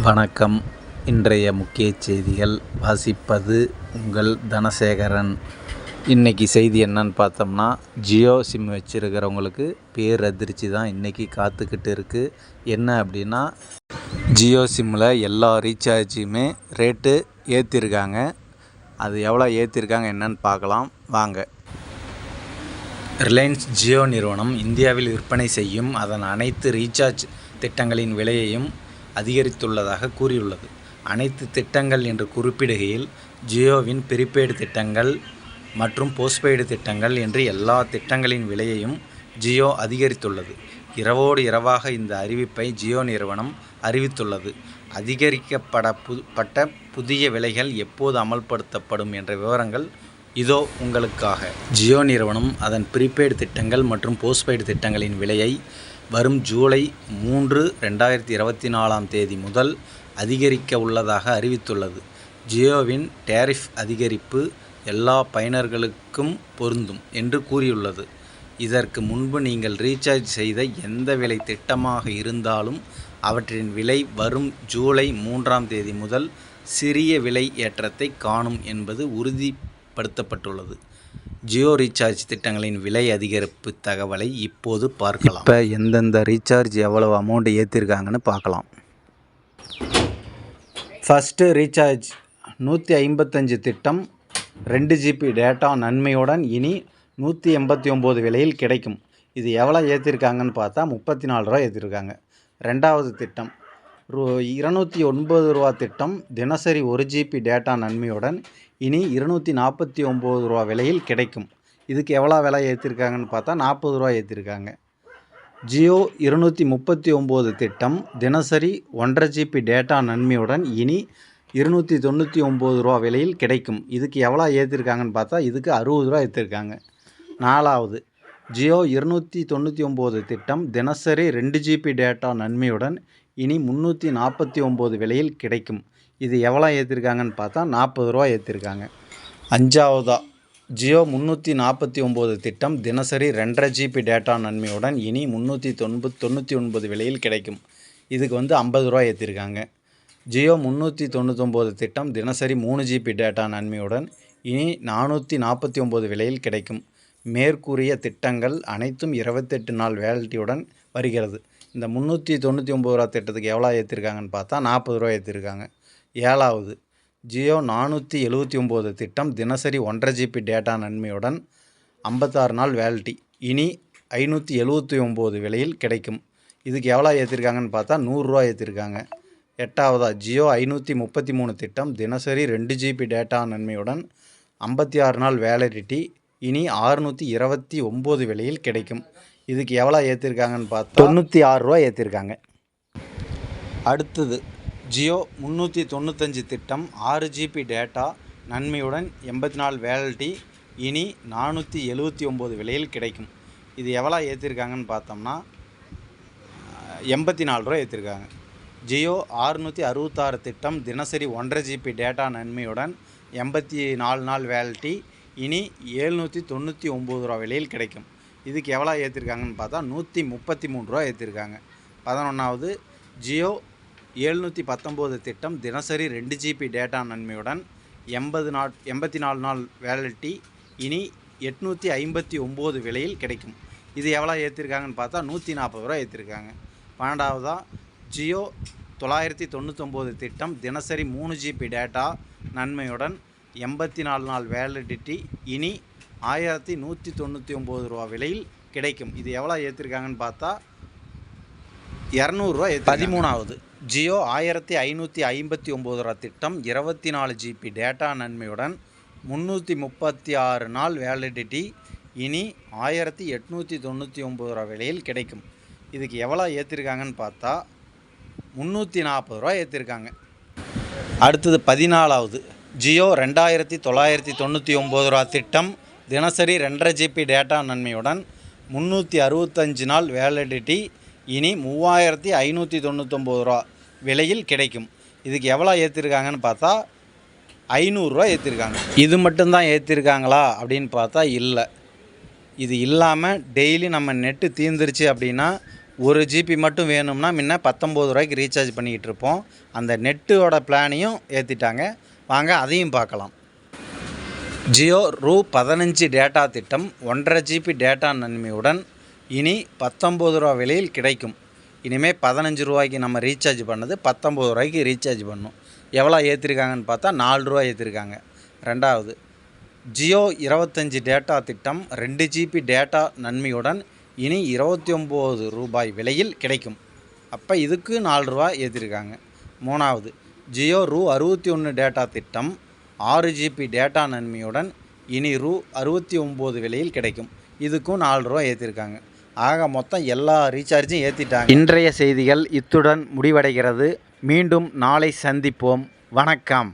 வணக்கம். இன்றைய முக்கிய செய்திகள் வாசிப்பது உங்கள் தனசேகரன். இன்றைக்கி செய்தி என்னன்னு பார்த்தோம்னா, ஜியோ சிம் வச்சுருக்கிறவங்களுக்கு பேரதிர்ச்சி தான் இன்றைக்கி காத்துக்கிட்டு இருக்குது. என்ன அப்படின்னா, ஜியோ சிம்மில் எல்லா ரீசார்ஜுமே ரேட்டு ஏற்றிருக்காங்க. அது எவ்வளோ ஏற்றிருக்காங்க என்னன்னு பார்க்கலாம் வாங்க. ரிலையன்ஸ் ஜியோ நிறுவனம் இந்தியாவில் விற்பனை செய்யும் அதன் அனைத்து ரீசார்ஜ் திட்டங்களின் விலையையும் அதிகரித்துள்ளதாக கூறியுள்ளது. அனைத்து திட்டங்கள் என்று குறிப்பிடுகையில் ஜியோவின் ப்ரீபெய்டு திட்டங்கள் மற்றும் போஸ்ட்பெய்டு திட்டங்கள் என்று எல்லா திட்டங்களின் விலையையும் ஜியோ அதிகரித்துள்ளது. இரவோடு இரவாக இந்த அறிவிப்பை ஜியோ நிறுவனம் அறிவித்துள்ளது. அதிகரிக்கப்பட்ட புதிய விலைகள் எப்போது அமல்படுத்தப்படும் என்ற விவரங்கள் இதோ உங்களுக்காக. ஜியோ நிறுவனம் அதன் ப்ரீபெய்டு திட்டங்கள் மற்றும் போஸ்ட்பெய்டு திட்டங்களின் விலையை வரும் ஜூலை 3, 2024 முதல் அதிகரிக்க உள்ளதாக அறிவித்துள்ளது. ஜியோவின் டேரிஃப் அதிகரிப்பு எல்லா பயனர்களுக்கும் பொருந்தும் என்று கூறியுள்ளது. இதற்கு முன்பு நீங்கள் ரீசார்ஜ் செய்த எந்த விலை திட்டமாக இருந்தாலும் அவற்றின் விலை வரும் ஜூலை 3 முதல் சிறிய விலை ஏற்றத்தை காணும் என்பது உறுதிப்படுத்தப்பட்டுள்ளது. ஜியோ ரீசார்ஜ் திட்டங்களின் விலை அதிகரிப்பு தகவலை இப்போது பார்க்கலாம். இப்போ எந்தெந்த ரீசார்ஜ் எவ்வளவு அமௌண்ட் ஏற்றிருக்காங்கன்னு பார்க்கலாம். ஃபஸ்ட்டு ரீசார்ஜ் 155 திட்டம் 2 GB டேட்டா நன்மையுடன் இனி 189 விலையில் கிடைக்கும். இது எவ்வளோ ஏற்றிருக்காங்கன்னு பார்த்தா 34 ரூபா ஏற்றிருக்காங்க. ரெண்டாவது திட்டம் 209 ரூபா திட்டம் தினசரி 1 GB டேட்டா நன்மையுடன் இனி 249 ரூபா விலையில் கிடைக்கும். இதுக்கு எவ்வளோ விலை ஏற்றிருக்காங்கன்னு பார்த்தா 40 ரூபா ஏற்றிருக்காங்க. ஜியோ 239 திட்டம் தினசரி 1.5 GB டேட்டா நன்மையுடன் இனி 299 ரூபா விலையில் கிடைக்கும். இதுக்கு எவ்வளோ ஏற்றிருக்காங்கன்னு பார்த்தா இதுக்கு 60 ரூபா ஏற்றிருக்காங்க. நாலாவது ஜியோ 299 திட்டம் தினசரி 2 GB டேட்டா நன்மையுடன் இனி 349 விலையில் கிடைக்கும். இது எவ்வளோ ஏற்றிருக்காங்கன்னு பார்த்தா 40 ரூபா ஏற்றிருக்காங்க. அஞ்சாவதா ஜியோ 349 திட்டம் தினசரி 2.5 GB டேட்டா நன்மையுடன் இனி 399 விலையில் கிடைக்கும். இதுக்கு 50 ரூபா ஏற்றிருக்காங்க. ஜியோ 399 திட்டம் தினசரி 3 GB டேட்டா நன்மையுடன் இனி 449 விலையில் கிடைக்கும். மேற்கூறிய திட்டங்கள் அனைத்தும் 28 நாள் வேலிடிட்டியுடன் வருகிறது. இந்த 399 ரூபா திட்டத்துக்கு எவ்வளோ ஏற்றிருக்காங்கன்னு பார்த்தா 40 ரூபா ஏற்றிருக்காங்க. ஏழாவது ஜியோ 479 திட்டம் தினசரி 1.5 GB டேட்டா நன்மையுடன் 56 நாள் வேலிடிட்டி இனி 579 விலையில் கிடைக்கும். இதுக்கு எவ்வளோ ஏற்றிருக்காங்கன்னு பார்த்தா 100 ரூபா ஏற்றிருக்காங்க. எட்டாவதா ஜியோ 533 திட்டம் தினசரி 2 GB டேட்டா நன்மையுடன் 56 நாள் வேலிடிட்டி இனி 629 விலையில் கிடைக்கும். இதுக்கு எவ்வளோ ஏற்றிருக்காங்கன்னு பார்த்தா 96 ரூபா ஏற்றிருக்காங்க. அடுத்தது ஜியோ 395 திட்டம் 6 GB டேட்டா நன்மையுடன் 84 வேலிடிட்டி இனி 479 விலையில் கிடைக்கும். இது எவ்வளோ ஏற்றிருக்காங்கன்னு பார்த்தோம்னா 84 ரூபா ஏற்றிருக்காங்க. ஜியோ 666 திட்டம் தினசரி 1.5 GB டேட்டா நன்மையுடன் 84 நாள் வேலிடிட்டி இனி 799 ரூபா விலையில் கிடைக்கும். இதுக்கு எவ்வளோ ஏற்றிருக்காங்கன்னு பார்த்தா 133 ரூபா ஏற்றிருக்காங்க. 11வது ஜியோ 719 திட்டம் தினசரி 2 GB டேட்டா நன்மையுடன் 84 நாள் வேலிடிட்டி இனி 859 விலையில் கிடைக்கும். இது எவ்வளோ ஏற்றிருக்காங்கன்னு பார்த்தா 140 ரூபா ஏற்றிருக்காங்க. 12வதா ஜியோ 999 திட்டம் தினசரி 3 GB டேட்டா நன்மையுடன் 84 நாள் வேலிடிட்டி இனி 1199 ரூபா விலையில் கிடைக்கும். இது எவ்வளோ ஏற்றிருக்காங்கன்னு பார்த்தா 200 ரூபா. 13வது ஜியோ 1559 ரூபா திட்டம் 24 GB டேட்டா நன்மையுடன் 336 நாள் வேலிடிட்டி இனி 1899 ரூபா விலையில் கிடைக்கும். இதுக்கு எவ்வளோ ஏற்றிருக்காங்கன்னு பார்த்தா 340 ரூபா ஏற்றிருக்காங்க. அடுத்தது 14வது ஜியோ 2999 ரூபா திட்டம் தினசரி 2.5 GB டேட்டா நன்மையுடன் 365 நாள் வேலிடிட்டி இனி 3599 ரூபா விலையில் கிடைக்கும். இதுக்கு எவ்வளோ ஏற்றிருக்காங்கன்னு பார்த்தா 500 ரூபா ஏற்றிருக்காங்க. இது மட்டும்தான் ஏற்றிருக்காங்களா அப்படின்னு பார்த்தா இல்லை. இது இல்லாமல் டெய்லி நம்ம நெட்டு தீர்ந்துருச்சு அப்படின்னா 1 ஜிபி மட்டும் வேணும்னா முன்ன 19 ரூபாய்க்கு ரீசார்ஜ் பண்ணிக்கிட்டு இருப்போம். அந்த நெட்டோட பிளானையும் ஏற்றிட்டாங்க. வாங்க அதையும் பார்க்கலாம். ஜியோ ரூ. 15 டேட்டா திட்டம் 1.5 ஜிபி டேட்டா நன்மையுடன் இனி 19 ரூபா விலையில் கிடைக்கும். இனிமேல் 15 ரூபாய்க்கு நம்ம ரீசார்ஜ் பண்ணது 19 ரூபாய்க்கு ரீசார்ஜ் பண்ணணும். எவ்வளோ ஏற்றிருக்காங்கன்னு பார்த்தா 4 ரூபா ஏற்றிருக்காங்க. ரெண்டாவது, ஜியோ 25 டேட்டா திட்டம் 2 ஜிபி டேட்டா நன்மையுடன் இனி 29 ரூபாய் விலையில் கிடைக்கும். அப்போ இதுக்கு 4 ரூபா ஏற்றிருக்காங்க. மூணாவது, ஜியோ ரூ. 61 டேட்டா திட்டம் 6 ஜிபி டேட்டா நன்மையுடன் இனி ரூ. 69 விலையில் கிடைக்கும். இதுக்கும் 4 ரூபா ஏற்றிருக்காங்க. ஆக மொத்தம் எல்லா ரீசார்ஜும் ஏற்றிட்டாங்க. இன்றைய செய்திகள் இத்துடன் முடிவடைகிறது. மீண்டும் நாளை சந்திப்போம். வணக்கம்.